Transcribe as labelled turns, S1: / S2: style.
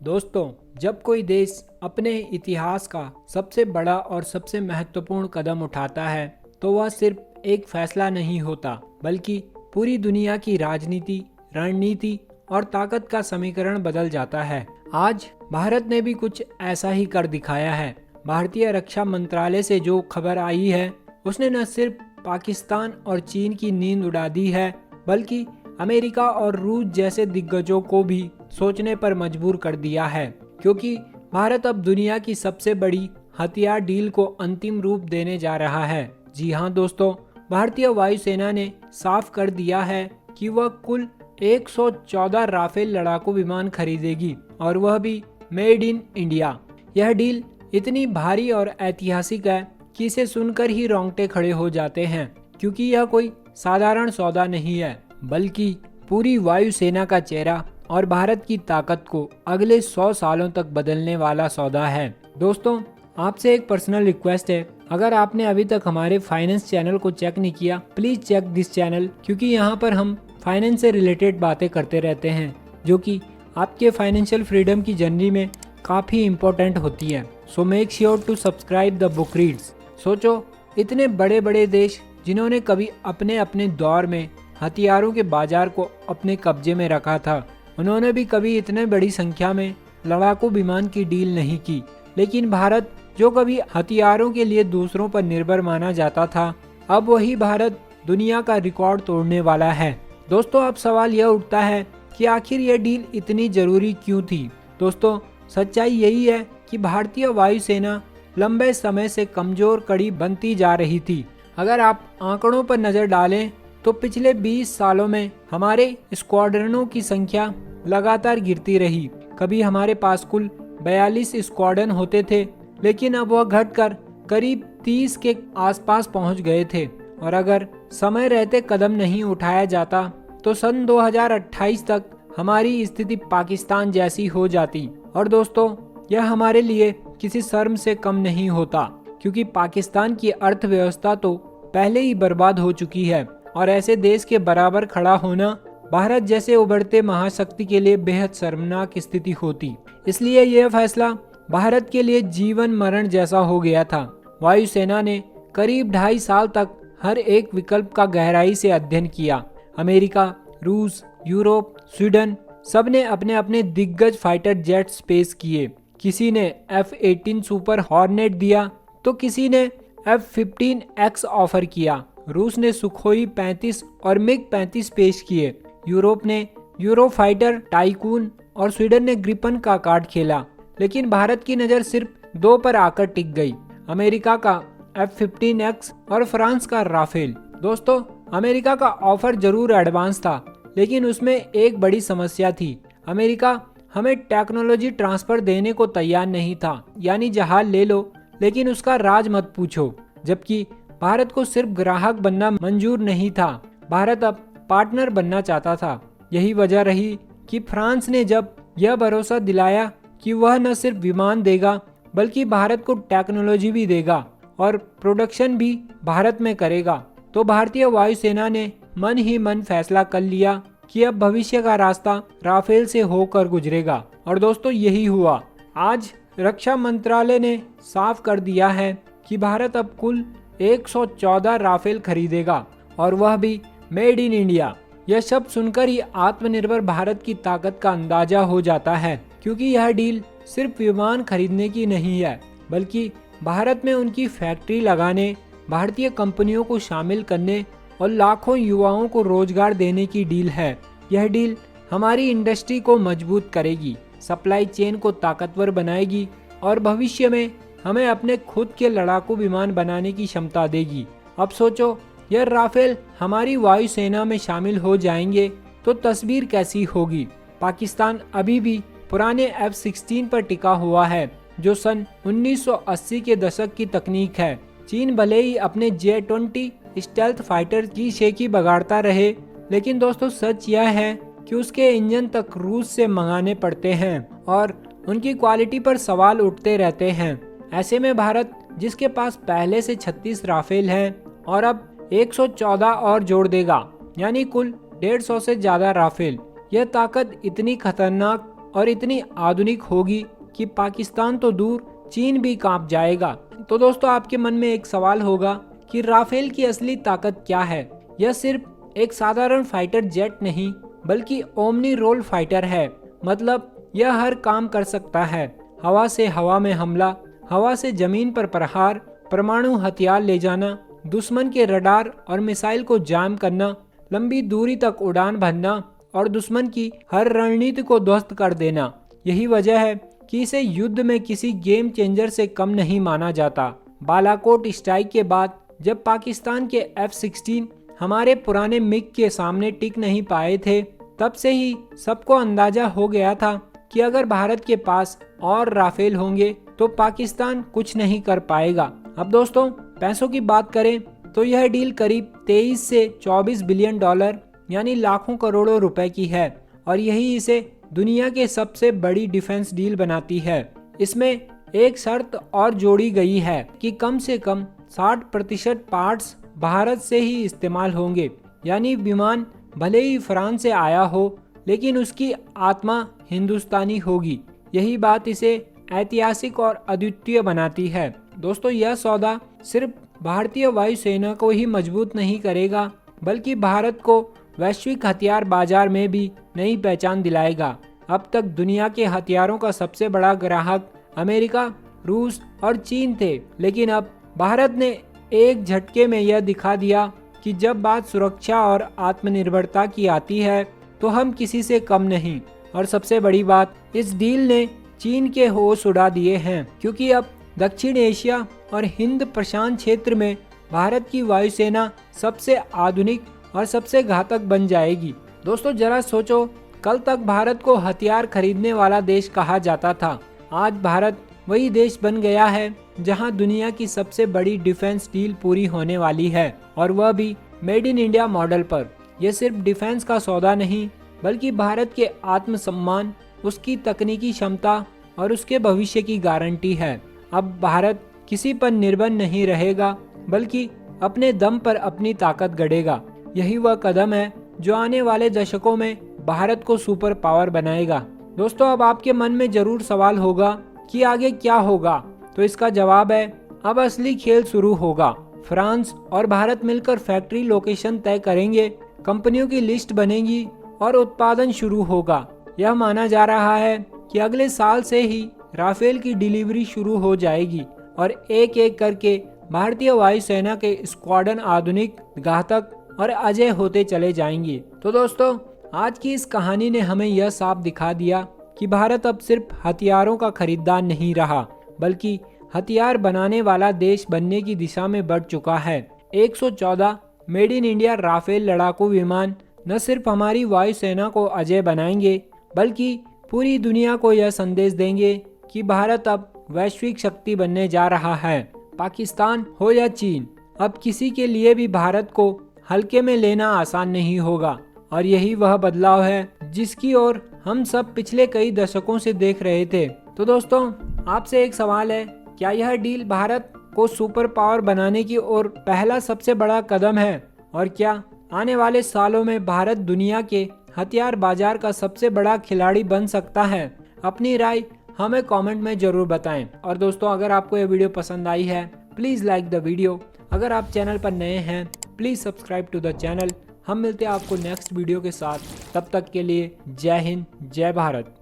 S1: दोस्तों, जब कोई देश अपने इतिहास का सबसे बड़ा और सबसे महत्वपूर्ण कदम उठाता है तो वह सिर्फ एक फैसला नहीं होता बल्कि पूरी दुनिया की राजनीति, रणनीति और ताकत का समीकरण बदल जाता है। आज भारत ने भी कुछ ऐसा ही कर दिखाया है। भारतीय रक्षा मंत्रालय से जो खबर आई है उसने न सिर्फ पाकिस्तान और चीन की नींद उड़ा दी है बल्कि अमेरिका और रूस जैसे दिग्गजों को भी सोचने पर मजबूर कर दिया है, क्योंकि भारत अब दुनिया की सबसे बड़ी हथियार डील को अंतिम रूप देने जा रहा है। जी हाँ दोस्तों, भारतीय वायुसेना ने साफ कर दिया है कि वह कुल 114 राफेल लड़ाकू विमान खरीदेगी और वह भी मेड इन इंडिया। यह डील इतनी भारी और ऐतिहासिक है कि इसे सुनकर ही रोंगटे खड़े हो जाते हैं, क्योंकि यह कोई साधारण सौदा नहीं है बल्कि पूरी वायुसेना का चेहरा और भारत की ताकत को अगले 100 सालों तक बदलने वाला सौदा है। दोस्तों, आपसे एक पर्सनल रिक्वेस्ट है, अगर आपने अभी तक हमारे फाइनेंस चैनल को चेक नहीं किया, प्लीज चेक दिस चैनल, क्योंकि यहाँ पर हम फाइनेंस से रिलेटेड बातें करते रहते हैं जो कि आपके फाइनेंशियल फ्रीडम की जर्नी में काफ़ी इम्पोर्टेंट होती है। So make sure to subscribe the book reads. सोचो, इतने बड़े बड़े देश जिन्होंने कभी अपने अपने दौर में हथियारों के बाजार को अपने कब्जे में रखा था, उन्होंने भी कभी इतने बड़ी संख्या में लड़ाकू विमान की डील नहीं की। लेकिन भारत, जो कभी हथियारों के लिए दूसरों पर निर्भर माना जाता था, अब वही भारत दुनिया का रिकॉर्ड तोड़ने वाला है। दोस्तों, अब सवाल यह उठता है कि आखिर यह डील इतनी जरूरी क्यों थी। दोस्तों, सच्चाई यही है कि भारतीय वायुसेना लंबे समय से कमजोर कड़ी बनती जा रही थी। अगर आप आंकड़ों पर नजर डालें तो पिछले 20 सालों में हमारे स्क्वाड्रनों की संख्या लगातार गिरती रही। कभी हमारे पास कुल 42 स्क्वाड्रन होते थे, लेकिन अब वह घटकर करीब 30 के आसपास पहुंच गए थे। और अगर समय रहते कदम नहीं उठाया जाता तो सन 2028 तक हमारी स्थिति पाकिस्तान जैसी हो जाती। और दोस्तों, यह हमारे लिए किसी शर्म से कम नहीं होता, क्योंकि पाकिस्तान की अर्थव्यवस्था तो पहले ही बर्बाद हो चुकी है और ऐसे देश के बराबर खड़ा होना भारत जैसे उभरते महाशक्ति के लिए बेहद शर्मनाक स्थिति होती। इसलिए यह फैसला भारत के लिए जीवन मरण जैसा हो गया था। वायुसेना ने करीब 2.5 साल तक हर एक विकल्प का गहराई से अध्ययन किया। अमेरिका, रूस, यूरोप, स्वीडन, सबने अपने अपने दिग्गज फाइटर जेट्स पेश किए। किसी ने F-18 सुपर हॉर्नेट दिया तो किसी ने F-15X ऑफर किया। रूस ने सुखोई 35 और मिग 35 पेश किए। यूरोप ने यूरोफाइटर टाइकून और स्वीडन ने ग्रिपन का कार्ड खेला। लेकिन भारत की नज़र सिर्फ 2 पर आकर टिक गई, अमेरिका का F-15X और फ्रांस का राफेल। दोस्तों, अमेरिका का ऑफर जरूर एडवांस था, लेकिन उसमें एक बड़ी समस्या थी। अमेरिका हमें टेक्नोलॉजी ट्रांसफर देने को तैयार नहीं था, यानी जहाज ले लो लेकिन उसका राज मत पूछो। जबकि भारत को सिर्फ ग्राहक बनना मंजूर नहीं था, भारत अब पार्टनर बनना चाहता था। यही वजह रही कि फ्रांस ने जब यह भरोसा दिलाया कि वह न सिर्फ विमान देगा बल्कि भारत को टेक्नोलॉजी भी देगा और प्रोडक्शन भी भारत में करेगा, तो भारतीय वायुसेना ने मन ही मन फैसला कर लिया कि अब भविष्य का रास्ता राफेल से होकर गुजरेगा। और दोस्तों, यही हुआ। आज रक्षा मंत्रालय ने साफ कर दिया है कि भारत अब कुल 114 राफेल खरीदेगा और वह भी मेड इन इंडिया। यह शब्द सुनकर ही आत्मनिर्भर भारत की ताकत का अंदाजा हो जाता है, क्योंकि यह डील सिर्फ विमान खरीदने की नहीं है बल्कि भारत में उनकी फैक्ट्री लगाने, भारतीय कंपनियों को शामिल करने और लाखों युवाओं को रोजगार देने की डील है। यह डील हमारी इंडस्ट्री को मजबूत करेगी, सप्लाई चेन को ताकतवर बनाएगी और भविष्य में हमें अपने खुद के लड़ाकू विमान बनाने की क्षमता देगी। अब सोचो, यह राफेल हमारी वायुसेना में शामिल हो जाएंगे तो तस्वीर कैसी होगी। पाकिस्तान अभी भी पुराने F-16 पर टिका हुआ है, जो सन 1980 के दशक की तकनीक है। चीन भले ही अपने J-20 स्टेल्थ फाइटर की शेखी बगाड़ता रहे, लेकिन दोस्तों, सच यह है कि उसके इंजन तक रूस से मंगाने पड़ते हैं और उनकी क्वालिटी पर सवाल उठते रहते हैं। ऐसे में भारत, जिसके पास पहले से 36 राफेल हैं और अब 114 और जोड़ देगा, यानी कुल 150 से ज्यादा राफेल। यह ताकत इतनी खतरनाक और इतनी आधुनिक होगी कि पाकिस्तान तो दूर चीन भी कांप जाएगा। तो दोस्तों आपके मन में एक सवाल होगा कि राफेल की असली ताकत क्या है। यह सिर्फ एक साधारण फाइटर जेट नहीं बल्कि ओमनी रोल फाइटर है। मतलब यह हर काम कर सकता है। हवा से हवा में हमला, हवा से जमीन पर प्रहार, परमाणु हथियार ले जाना, दुश्मन के रडार और मिसाइल को जाम करना, लंबी दूरी तक उड़ान भरना और दुश्मन की हर रणनीति को ध्वस्त कर देना। यही वजह है कि इसे युद्ध में किसी गेम चेंजर से कम नहीं माना जाता। बालाकोट स्ट्राइक के बाद जब पाकिस्तान के F-16 हमारे पुराने मिग के सामने टिक नहीं पाए थे, तब से ही सबको अंदाजा हो गया था कि अगर भारत के पास और राफेल होंगे तो पाकिस्तान कुछ नहीं कर पाएगा। अब दोस्तों पैसों की बात करें तो यह डील करीब 23 से 24 बिलियन डॉलर यानी लाखों करोड़ों रुपए की है और यही इसे दुनिया के सबसे बड़ी डिफेंस डील बनाती है। इसमें एक शर्त और जोड़ी गई है कि कम से कम 60% पार्ट्स भारत से ही इस्तेमाल होंगे, यानी विमान भले ही फ्रांस से आया हो लेकिन उसकी आत्मा हिंदुस्तानी होगी। यही बात इसे ऐतिहासिक और अद्वितीय बनाती है। दोस्तों यह सौदा सिर्फ भारतीय वायुसेना को ही मजबूत नहीं करेगा बल्कि भारत को वैश्विक हथियार बाजार में भी नई पहचान दिलाएगा। अब तक दुनिया के हथियारों का सबसे बड़ा ग्राहक अमेरिका, रूस और चीन थे, लेकिन अब भारत ने एक झटके में यह दिखा दिया कि जब बात सुरक्षा और आत्मनिर्भरता की आती है तो हम किसी से कम नहीं। और सबसे बड़ी बात, इस डील ने चीन के होश उड़ा दिए हैं, क्योंकि अब दक्षिण एशिया और हिंद प्रशांत क्षेत्र में भारत की वायुसेना सबसे आधुनिक और सबसे घातक बन जाएगी। दोस्तों जरा सोचो, कल तक भारत को हथियार खरीदने वाला देश कहा जाता था। आज भारत वही देश बन गया है जहां दुनिया की सबसे बड़ी डिफेंस डील पूरी होने वाली है, और वह भी मेड इन इंडिया मॉडल पर। यह सिर्फ डिफेंस का सौदा नहीं बल्कि भारत के आत्मसम्मान, उसकी तकनीकी क्षमता और उसके भविष्य की गारंटी है। अब भारत किसी पर निर्भर नहीं रहेगा बल्कि अपने दम पर अपनी ताकत गढ़ेगा। यही वह कदम है जो आने वाले दशकों में भारत को सुपर पावर बनाएगा। दोस्तों अब आपके मन में जरूर सवाल होगा कि आगे क्या होगा, तो इसका जवाब है अब असली खेल शुरू होगा। फ्रांस और भारत मिलकर फैक्ट्री लोकेशन तय करेंगे, कंपनियों की लिस्ट बनेगी और उत्पादन शुरू होगा। यह माना जा रहा है कि अगले साल से ही राफेल की डिलीवरी शुरू हो जाएगी और एक एक करके भारतीय वायुसेना के स्क्वाड्रन आधुनिक, घातक और अजय होते चले जाएंगे। तो दोस्तों आज की इस कहानी ने हमें यह साफ दिखा दिया कि भारत अब सिर्फ हथियारों का खरीदार नहीं रहा बल्कि हथियार बनाने वाला देश बनने की दिशा में बढ़ चुका है। 114 मेड इन इंडिया राफेल लड़ाकू विमान न सिर्फ हमारी वायुसेना को अजय बनाएंगे बल्कि पूरी दुनिया को यह संदेश देंगे कि भारत अब वैश्विक शक्ति बनने जा रहा है। पाकिस्तान हो या चीन, अब किसी के लिए भी भारत को हल्के में लेना आसान नहीं होगा, और यही वह बदलाव है जिसकी ओर हम सब पिछले कई दशकों से देख रहे थे। तो दोस्तों आपसे एक सवाल है, क्या यह डील भारत को सुपर पावर बनाने की ओर पहला सबसे बड़ा कदम है? और क्या आने वाले सालों में भारत दुनिया के हथियार बाजार का सबसे बड़ा खिलाड़ी बन सकता है? अपनी राय हमें कमेंट में जरूर बताएं। और दोस्तों अगर आपको यह वीडियो पसंद आई है प्लीज़ लाइक द वीडियो। अगर आप चैनल पर नए हैं please subscribe to the channel. हम मिलते हैं आपको नेक्स्ट वीडियो के साथ, तब तक के लिए जय हिंद, जय भारत।